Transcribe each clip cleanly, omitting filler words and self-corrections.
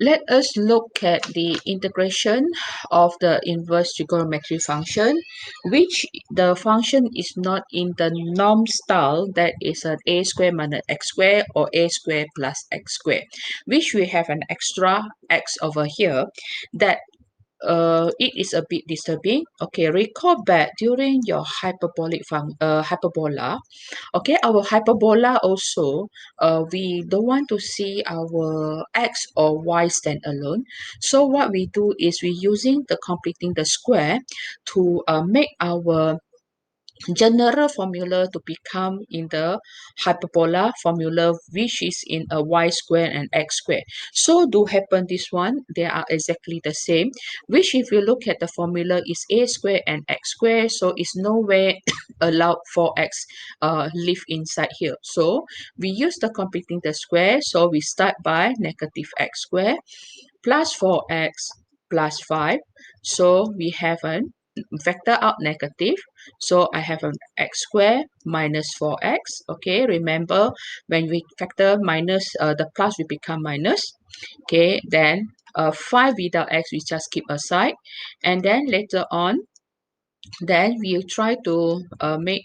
Let us look at the integration of the inverse trigonometry function, which the function is not in the norm style, that is an a square minus x square or a square plus x square, which we have an extra x over here that it is a bit disturbing. Okay, recall back during your hyperbola. Okay, our hyperbola also, we don't want to see our x or y stand alone. So what we do is we using the completing the square to make our general formula to become in the hyperbola formula, which is in a y square and x square. So do happen this one, they are exactly the same, which if you look at the formula is a square and x square, so it's nowhere allowed 4x live inside here. So we use the completing the square, so we start by negative x square plus 4x plus 5. So we have an vector out negative. So I have an x square minus 4x. Okay, remember when we factor minus, the plus will become minus. Okay, then 5 without x we just keep aside. And then later on, then we try to make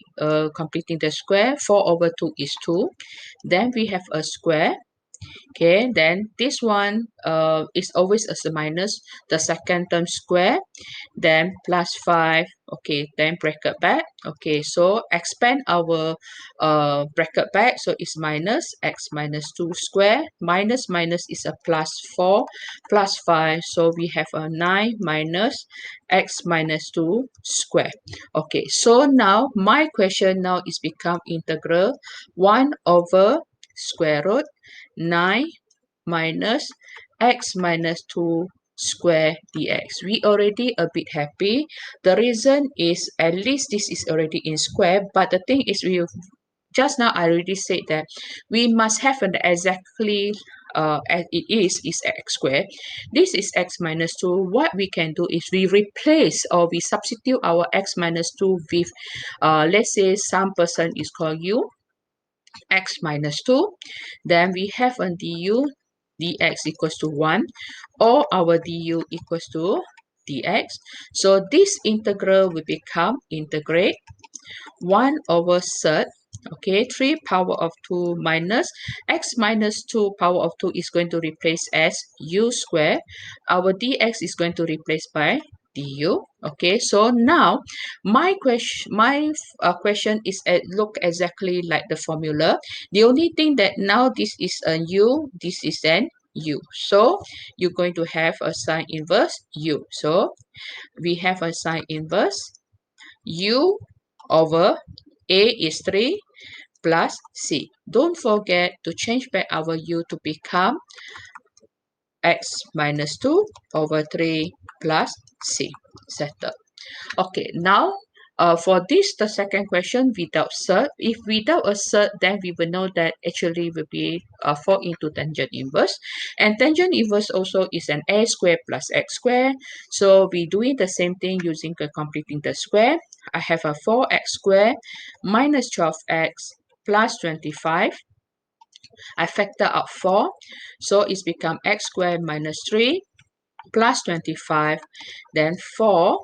completing the square. 4 over 2 is 2. Then we have a square. Okay, then this one is always as a minus, the second term square, then plus 5. Okay, then bracket back. Okay, so expand our bracket back, so it's minus x minus 2 square, minus minus is a plus 4 plus 5, so we have a 9 minus x minus 2 square. Okay, so now my question now is become integral 1 over square root 9 minus x minus 2 square dx. We already a bit happy. The reason is at least this is already in square, but the thing is we just now I already said that we must have an exactly as it is x square. This is x minus 2. What we can do is we replace or we substitute our x minus 2 with let's say some person is called u, x minus 2. Then we have a du dx equals to 1, or our du equals to dx. So this integral will become integrate 1 over third, okay, 3 power of 2 minus x minus 2 power of 2 is going to replace as u square. Our dx is going to replace by du. Okay, so now my question is look exactly like the formula. The only thing that now this is a u, this is an u, so you're going to have a sine inverse u. So we have a sine inverse u over a is 3 plus c. Don't forget to change back our u to become x minus 2 over 3 plus c. Settle. Okay, now for this, the second question without surd. If without a surd, then we will know that actually will be 4 into tangent inverse. And tangent inverse also is an a square plus x square. So we doing the same thing using completing the square. I have a 4x square minus 12x plus 25. I factor out 4. So it's become x squared minus 3 plus 25. Then 4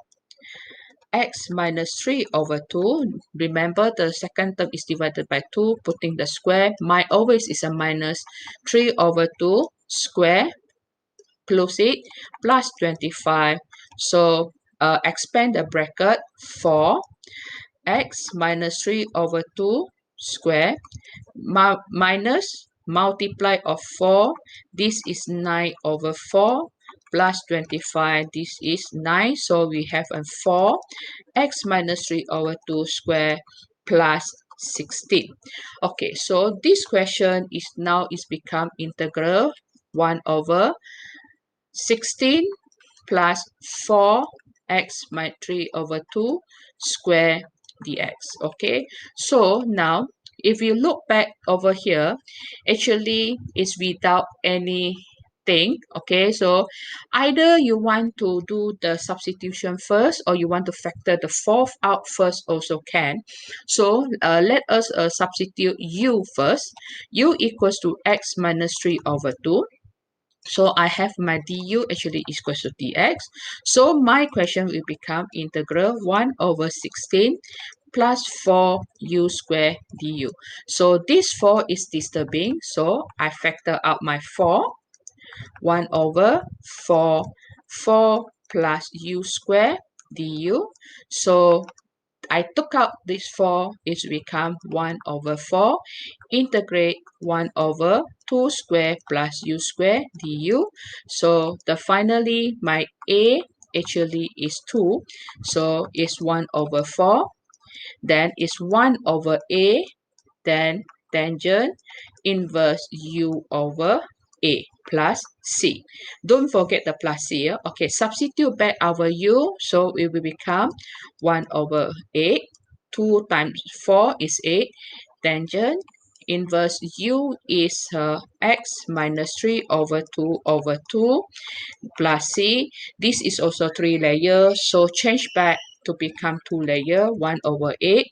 x minus 3 over 2. Remember the second term is divided by 2, putting the square. My always is a minus 3 over 2 square, close it, plus 25. So expand the bracket, 4 x minus 3 over 2 square minus multiply of 4. This is 9 over 4 plus 25. This is 9. So we have a 4 x minus 3 over 2 square plus 16. Okay, so this question is now is become integral 1 over 16 plus 4 x minus 3 over 2 square dx. Okay, so now if you look back over here, actually it's without anything. Okay, so either you want to do the substitution first or you want to factor the fourth out first also can. So let us substitute u first. U equals to x minus 3 over 2. So I have my du actually equals to dx. So my question will become integral 1 over 16 plus 4u square du. So this 4 is disturbing. So I factor out my 4. 1 over 4, 4 plus u square du. So I took out this 4, it become 1 over 4, integrate 1 over 2 square plus u square du. So the finally my a actually is 2, so it's 1 over 4, then it's 1 over a, then tangent inverse u over a plus c. Don't forget the plus c. Okay, substitute back our u, so it will become 1 over 8. 2 times 4 is 8. Tangent inverse u is x minus 3 over 2 over 2 plus c. This is also 3 layers, so change back to become 2 layer, 1 over 8.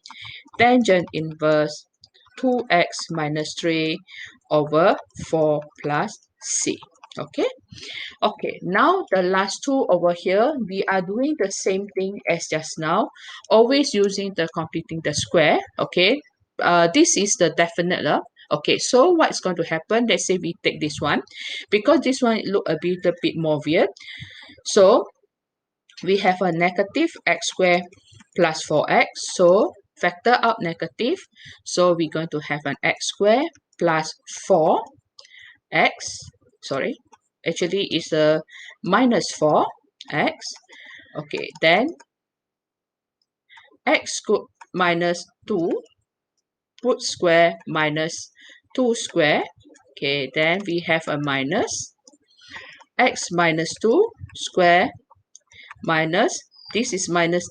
Tangent inverse 2x minus 3 over 4 plus c. Okay. Okay, now the last two over here, we are doing the same thing as just now, always using the completing the square. Okay, this is the definite. Okay, so what's going to happen? Let's say we take this one, because this one look a bit more weird. So we have a negative x squared plus 4x. So factor out negative. So we're going to have an x squared plus 4x. Sorry, actually it's a minus 4x. Okay, then x minus 2, put square minus 2 square. Okay, then we have a minus x minus 2 square minus, this is minus,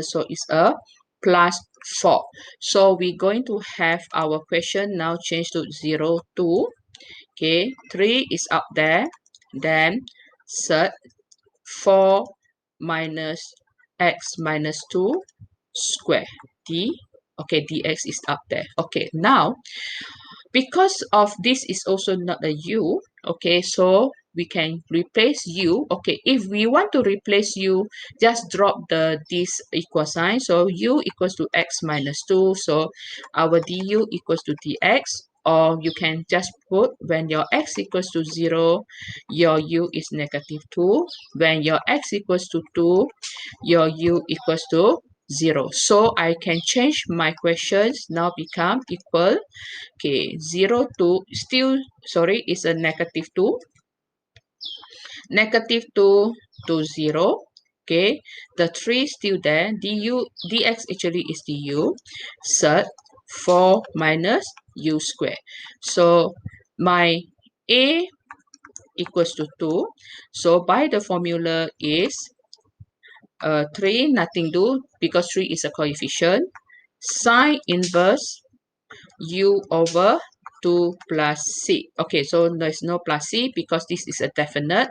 so it's a plus 4. So we're going to have our question now change to 0, 2. Okay, 3 is up there. Then set 4 minus x minus 2 square d. Okay, dx is up there. Okay, now because of this is also not a u, okay, so we can replace u. Okay, if we want to replace u, just drop this equal sign. So u equals to x minus 2. So our du equals to dx. Or you can just put when your x equals to 0, your u is negative 2. When your x equals to 2, your u equals to 0. So I can change my questions now become equal. Okay, 0 to still, sorry, is a negative 2. Negative 2 to 0. Okay, the 3 still there. Dx actually is du. Set 4 minus u square. So my a equals to 2. So by the formula is 3, nothing do because 3 is a coefficient. Sine inverse u over 2 plus c. Okay, so there's no plus c because this is a definite.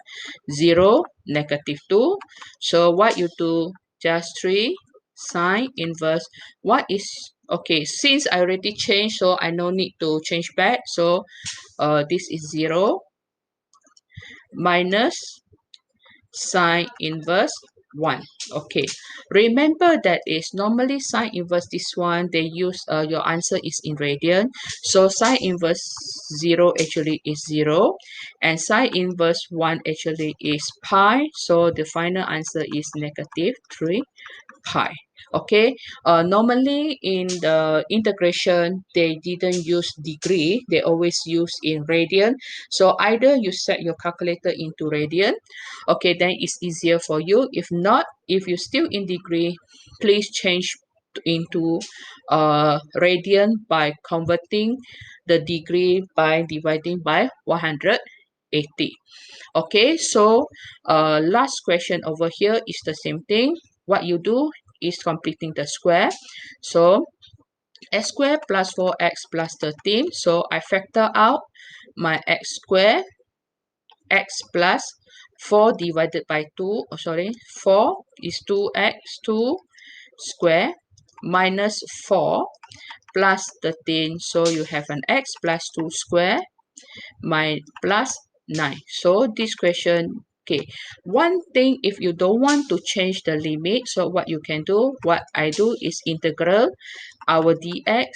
0, negative 2. So what you do, just 3 sine inverse. What is, okay, since I already changed, so I no need to change back. So this is 0 minus sine inverse 1. Okay, remember that is normally sine inverse this one they use your answer is in radian, so sine inverse 0 actually is 0 and sine inverse 1 actually is pi, so the final answer is negative 3 pi. Okay, normally in the integration they didn't use degree, they always use in radian. So either you set your calculator into radian, okay, then it's easier for you. If not, if you still in degree, please change into radian by converting the degree by dividing by 180. Okay, so last question over here is the same thing. What you do is completing the square. So x squared plus 4x plus 13. So I factor out my x squared, x plus 4 divided by 2. Oh, sorry, 4 is 2x, 2 square minus 4 plus 13. So you have an x plus 2 square my plus 9. So this question, okay, one thing, if you don't want to change the limit, so what you can do, what I do is integral our dx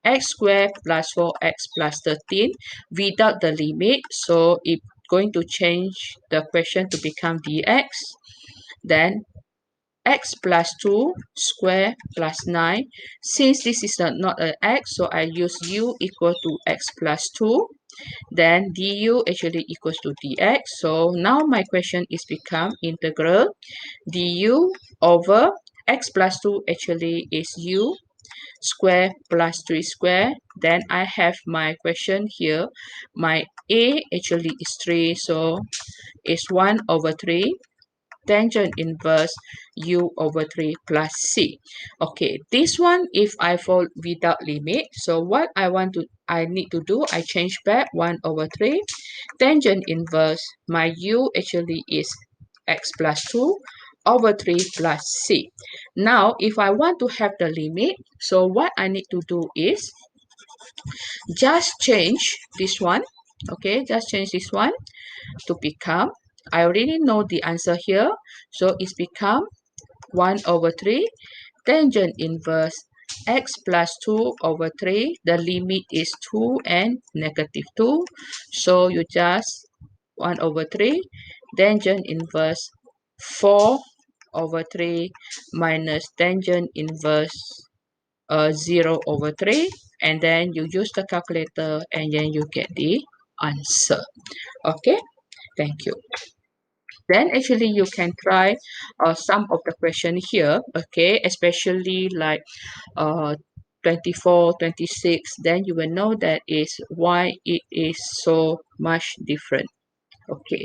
x squared plus 4x plus 13 without the limit. So it's going to change the question to become dx, then x plus 2 square plus 9. Since this is not an x, so I use u equal to x plus 2. Then du actually equals to dx. So now my question is become integral du over x plus 2 actually is u square plus 3 square. Then I have my question here. My a actually is 3, so it's 1 over 3 tangent inverse u over 3 plus c. Okay, this one if I fall without limit, so what I need to do, I change back 1 over 3 tangent inverse my u actually is x plus 2 over 3 plus c. Now if I want to have the limit, so what I need to do is just change this one. Okay, just change this one to become, I already know the answer here, so it's become 1 over 3 tangent inverse x plus 2 over 3. The limit is 2 and negative 2, so you just 1 over 3 tangent inverse 4 over 3 minus tangent inverse 0 over 3, and then you use the calculator and then you get the answer. Okay, thank you. Then actually you can try some of the question here, okay, especially like uh 24, 26. Then you will know that is why it is so much different. Okay,